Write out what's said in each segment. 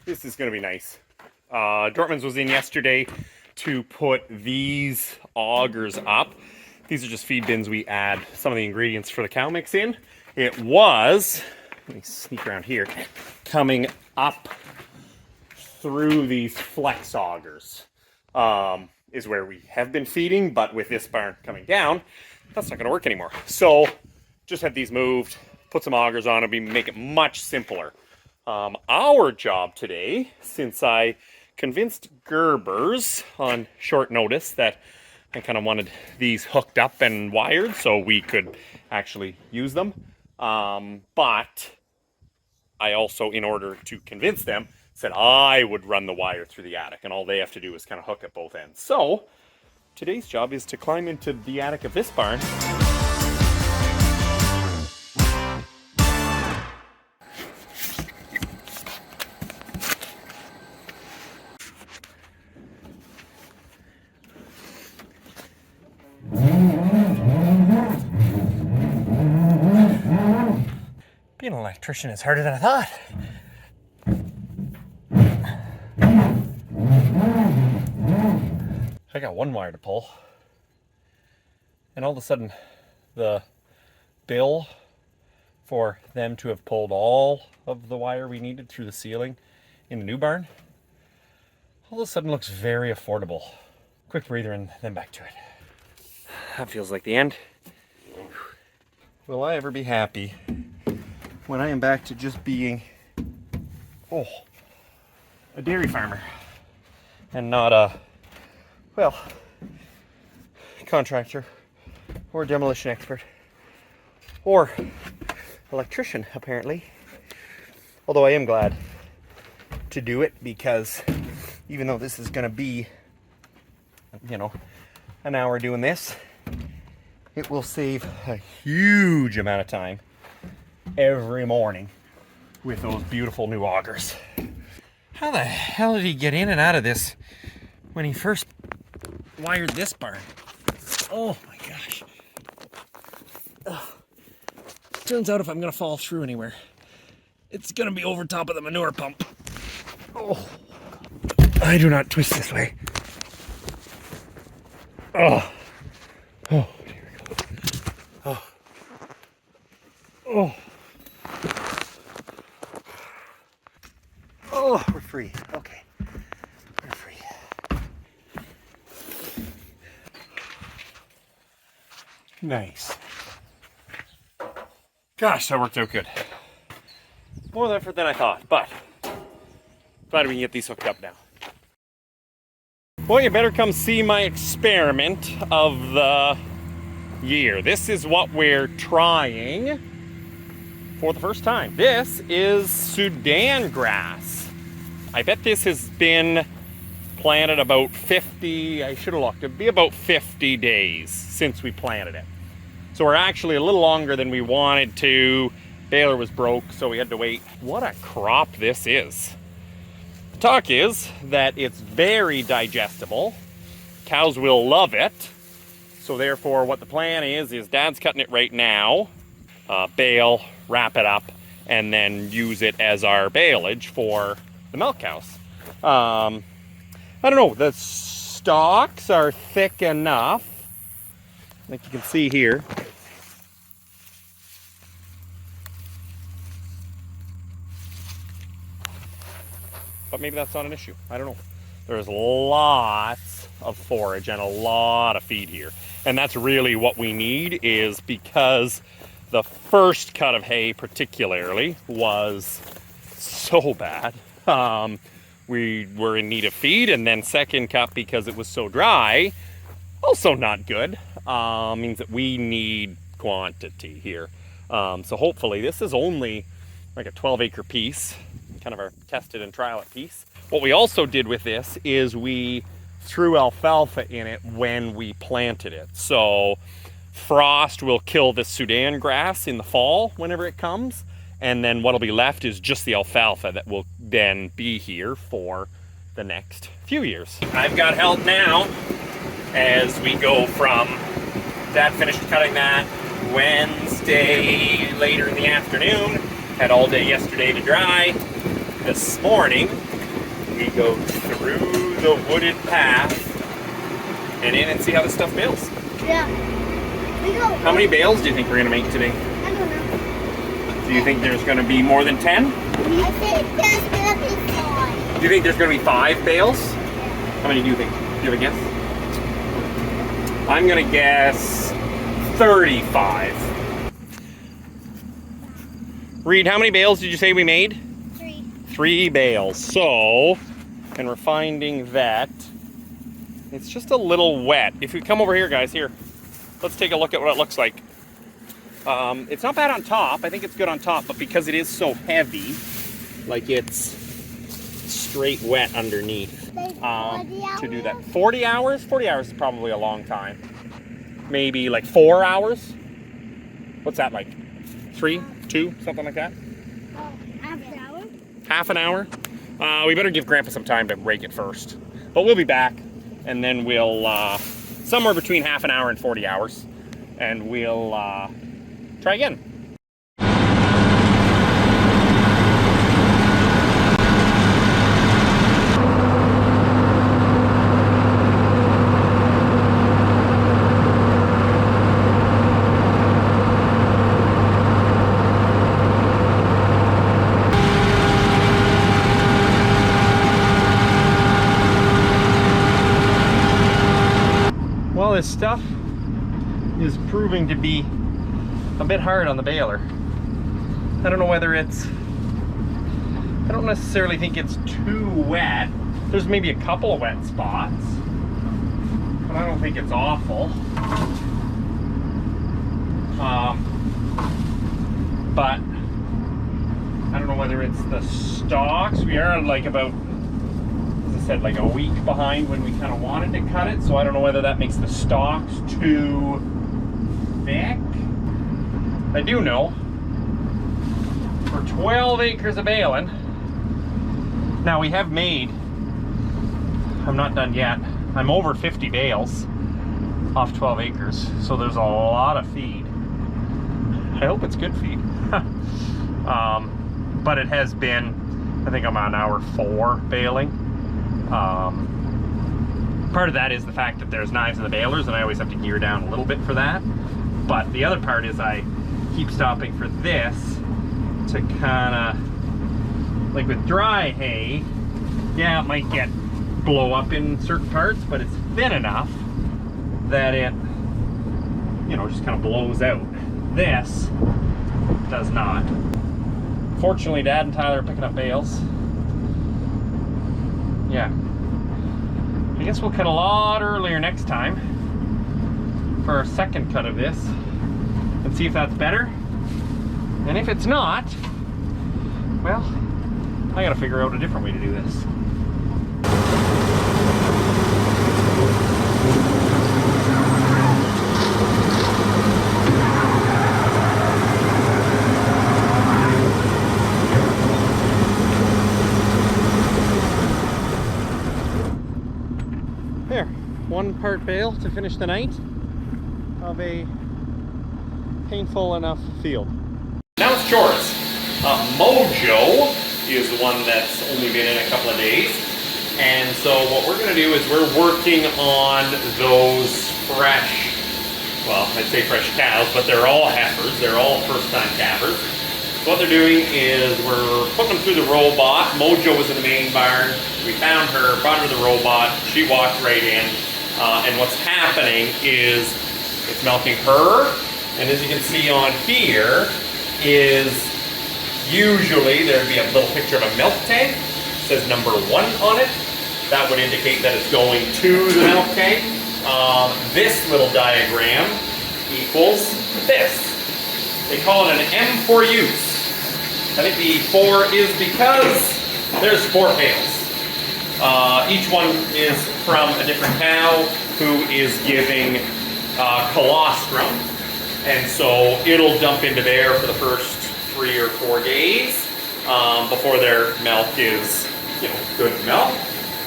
This is going to be nice. Dortmund's was in yesterday to put these augers up. These are just feed bins we add some of the ingredients for the cow mix in. It was, let me sneak around here, coming up through these flex augers is where we have been feeding, but with this barn coming down, that's not going to work anymore. So just had these moved, put some augers on it, make it much simpler. Our job today, since I convinced Gerbers on short notice that I kind of wanted these hooked up and wired so we could actually use them, but I also, in order to convince them, said I would run the wire through the attic, and all they have to do is kind of hook at both ends. So today's job is to climb into the attic of this barn. Being an electrician is harder than I thought. I got one wire to pull, and all of a sudden the bill for them to have pulled all of the wire we needed through the ceiling in the new barn all of a sudden looks very affordable. Quick breather and then back to it. That feels like the end. Will I ever be happy when I am back to just being a dairy farmer and not a, well, contractor or demolition expert or electrician, apparently. Although I am glad to do it, because even though this is going to be, you know, an hour doing this, it will save a huge amount of time every morning with those beautiful new augers. How the hell did he get in and out of this when he first wired this barn? Oh my gosh. Ugh. Turns out if I'm gonna fall through anywhere, it's gonna be over top of the manure pump. Oh, I do not twist this way. Oh, oh, here we go. Oh, oh, oh, we're free. Okay, we're free. Nice. Gosh, that worked out good. More effort than I thought, but glad we can get these hooked up now. Well, you better come see my experiment of the year. This is what we're trying for the first time. This is Sudan grass. I bet this has been planted about 50, I should have looked, it'd be about 50 days since we planted it. So we're actually a little longer than we wanted to. Baler was broke, so we had to wait. What a crop this is. The talk is that it's very digestible. Cows will love it. So therefore what the plan is Dad's cutting it right now, bale, wrap it up, and then use it as our baleage for the milk cows. I don't know, the stalks are thick enough, like you can see here. But maybe that's not an issue. I don't know. There's lots of forage and a lot of feed here. And that's really what we need, is because the first cut of hay particularly was so bad. We were in need of feed, and then second cut, because it was so dry, also not good. Means that we need quantity here. So hopefully this is only like a 12-acre piece, kind of our tested and trial it piece. What we also did with this is we threw alfalfa in it when we planted it. So frost will kill the Sudan grass in the fall whenever it comes, and then what'll be left is just the alfalfa that will then be here for the next few years. I've got help now as we go from, Dad finished cutting that Wednesday later in the afternoon, had all day yesterday to dry. This morning, we go through the wooded path and in and see how this stuff bales. Yeah. We go. How many bales do you think we're going to make today? I don't know. Do you think there's going to be more than 10? I think there's going to be 5. Do you think there's going to be 5 bales? How many do you think? Do you have a guess? I'm going to guess 35. Reed, how many bales did you say we made? 3. 3 bales. So, and we're finding that it's just a little wet. If we come over here, guys, here, let's take a look at what it looks like. It's not bad on top. I think it's good on top, but because it is so heavy, like it's straight wet underneath. To do that. 40 hours? 40 hours is probably a long time. Maybe like 4 hours? What's that like? 3, 2, something like that? Half an hour? Half an hour? We better give Grandpa some time to rake it first. But we'll be back, and then we'll, somewhere between half an hour and 40 hours, and we'll try again. Well, this stuff is proving to be a bit hard on the baler. I don't know whether it's, I don't necessarily think it's too wet. There's maybe a couple of wet spots, but I don't think it's awful. But I don't know whether it's the stalks. We are like about, as I said, like a week behind when we kind of wanted to cut it, so I don't know whether that makes the stalks too thick. I do know for 12 acres of baling, now we have made, I'm not done yet, I'm over 50 bales off 12 acres, so there's a lot of feed. I hope it's good feed. But it has been, I think I'm on hour 4 baling. Part of that is the fact that there's knives in the balers, and I always have to gear down a little bit for that. But the other part is I keep stopping for this to kind of, like with dry hay, yeah, it might get blow up in certain parts, but it's thin enough that it, you know, just kind of blows out. This does not. Fortunately, Dad and Tyler are picking up bales. Yeah. I guess we'll cut a lot earlier next time for our second cut of this and see if that's better. And if it's not, well, I gotta figure out a different way to do this. There, 1 part bale to finish the night of a painful enough field. Now it's chores. Mojo is the one that's only been in a couple of days. And so what we're gonna do is we're working on those fresh, well, I'd say fresh cows, but they're all heifers. They're all first-time calvers. So what they're doing is we're putting them through the robot. Mojo was in the main barn. We found her, brought her to the robot. She walked right in. And what's happening is it's milking her. And as you can see on here is usually there'd be a little picture of a milk tank. It says number 1 on it. That would indicate that it's going to the milk tank. This little diagram equals this. They call it an M for use. I think the 4 is because there's 4 pails. Each one is from a different cow who is giving colostrum. And so it'll dump into there for the first 3 or 4 days before their milk is, you know, good milk.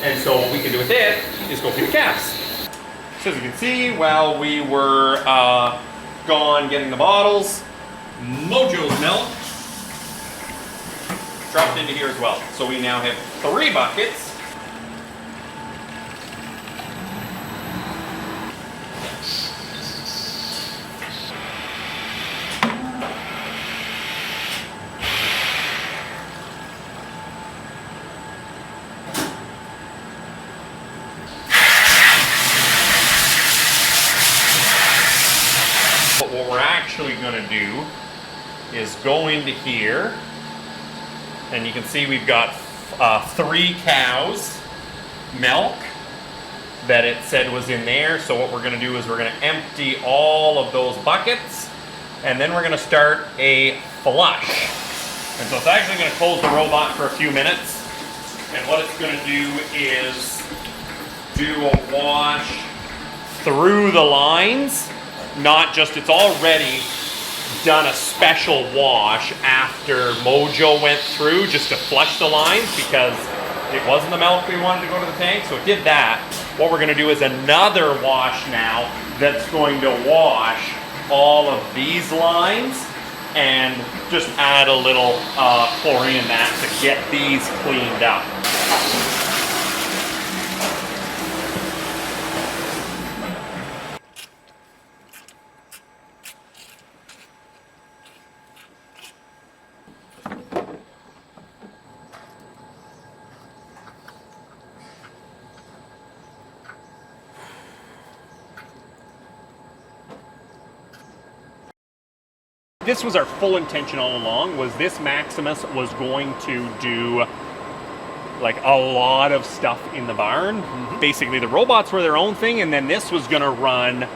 And so what we can do with it is go feed the calves. So as you can see, while we were gone getting the bottles, Mojo's milk dropped into here as well. So we now have 3 buckets. But what we're actually going to do is go into here, and you can see we've got 3 cows milk that it said was in there. So what we're going to do is we're going to empty all of those buckets, and then we're going to start a flush. And so it's actually going to close the robot for a few minutes, and what it's going to do is do a wash through the lines. Not just, it's already done a special wash after Mojo went through just to flush the lines, because it wasn't the milk we wanted to go to the tank, so it did that. What we're going to do is another wash now that's going to wash all of these lines and just add a little chlorine in that to get these cleaned up. This was our full intention all along, was this Maximus was going to do like a lot of stuff in the barn. Mm-hmm. Basically the robots were their own thing, and then this was gonna run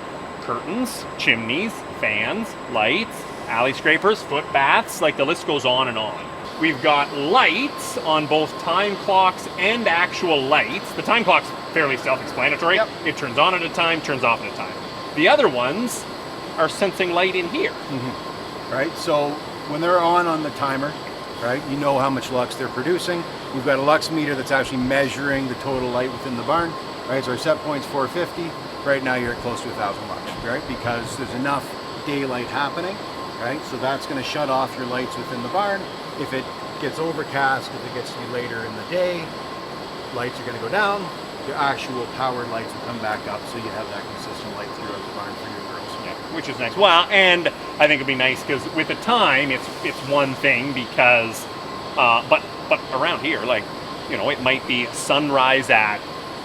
curtains, chimneys, fans, lights, alley scrapers, foot baths, like the list goes on and on. We've got lights on both time clocks and actual lights. The time clock's fairly self-explanatory. Yep. It turns on at a time, turns off at a time. The other ones are sensing light in here. Mm-hmm. Right, so when they're on the timer, right, you know how much lux they're producing. We've got a lux meter that's actually measuring the total light within the barn, right? So our set point's 450. Right now you're at close to 1,000 lux, right? Because there's enough daylight happening, right? So that's going to shut off your lights within the barn. If it gets overcast, if it gets to be later in the day, lights are going to go down. Your actual powered lights will come back up, so you have that consistent light throughout the barn for your girls. Yeah, which is nice. Well, and I think it'd be nice because with the time, it's one thing because, but around here, like, you know, it might be sunrise at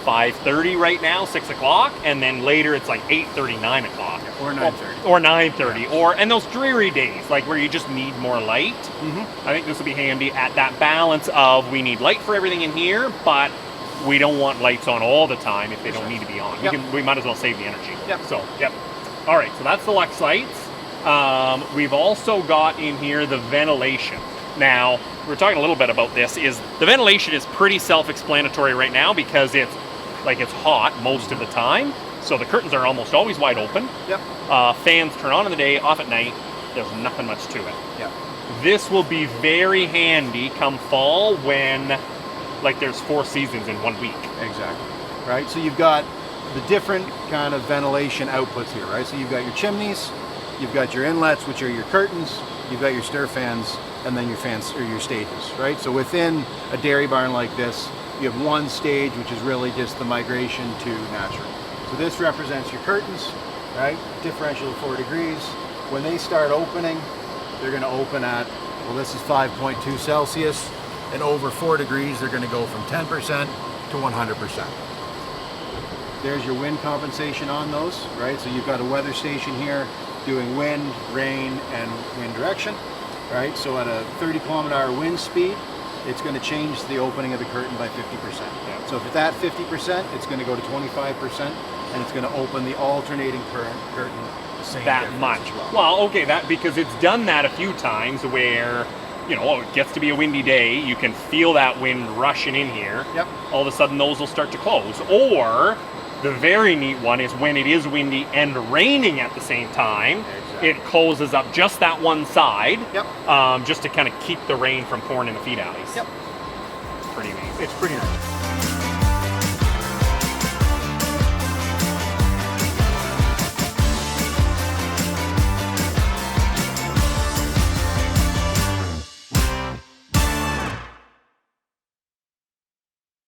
5:30 right now, 6 o'clock, and then later it's like 8:30, 9 o'clock. Or 9:30. Or 9:30, and those dreary days, like where you just need more light. Mm-hmm. I think this would be handy at that balance of we need light for everything in here, but we don't want lights on all the time if they don't need to be on. Yep. We might as well save the energy. Yep. So, yep. All right, so that's the Lux lights. We've also got in here the ventilation. Now, we're talking a little bit about this, is the ventilation is pretty self-explanatory right now because it's hot most of the time. So the curtains are almost always wide open. Yep. Fans turn on in the day, off at night. There's nothing much to it. Yep. This will be very handy come fall when, like, there's 4 seasons in 1 week. Exactly. Right. So you've got the different kind of ventilation outputs here, right? So you've got your chimneys, you've got your inlets, which are your curtains, you've got your stir fans, and then your fans or your stages, right? So within a dairy barn like this, you have one stage, which is really just the migration to natural. So this represents your curtains, right? Differential of 4 degrees. When they start opening, they're going to open at, well, this is 5.2 Celsius, and over 4 degrees, they're going to go from 10% to 100%. There's your wind compensation on those, right? So you've got a weather station here doing wind, rain, and wind direction, right? So at a 30-kilometer-hour wind speed, it's going to change the opening of the curtain by 50%. Yeah. So if it's at 50%, it's going to go to 25%, and it's going to open the alternating current curtain the same that much. Well, okay, that because it's done that a few times where, you know, it gets to be a windy day, you can feel that wind rushing in here. Yep. All of a sudden, those will start to close. Or the very neat one is when it is windy and raining at the same time. Exactly. It closes up just that one side. Yep. Just to kind of keep the rain from pouring in the feed alleys. Yep. It's pretty amazing. It's pretty nice.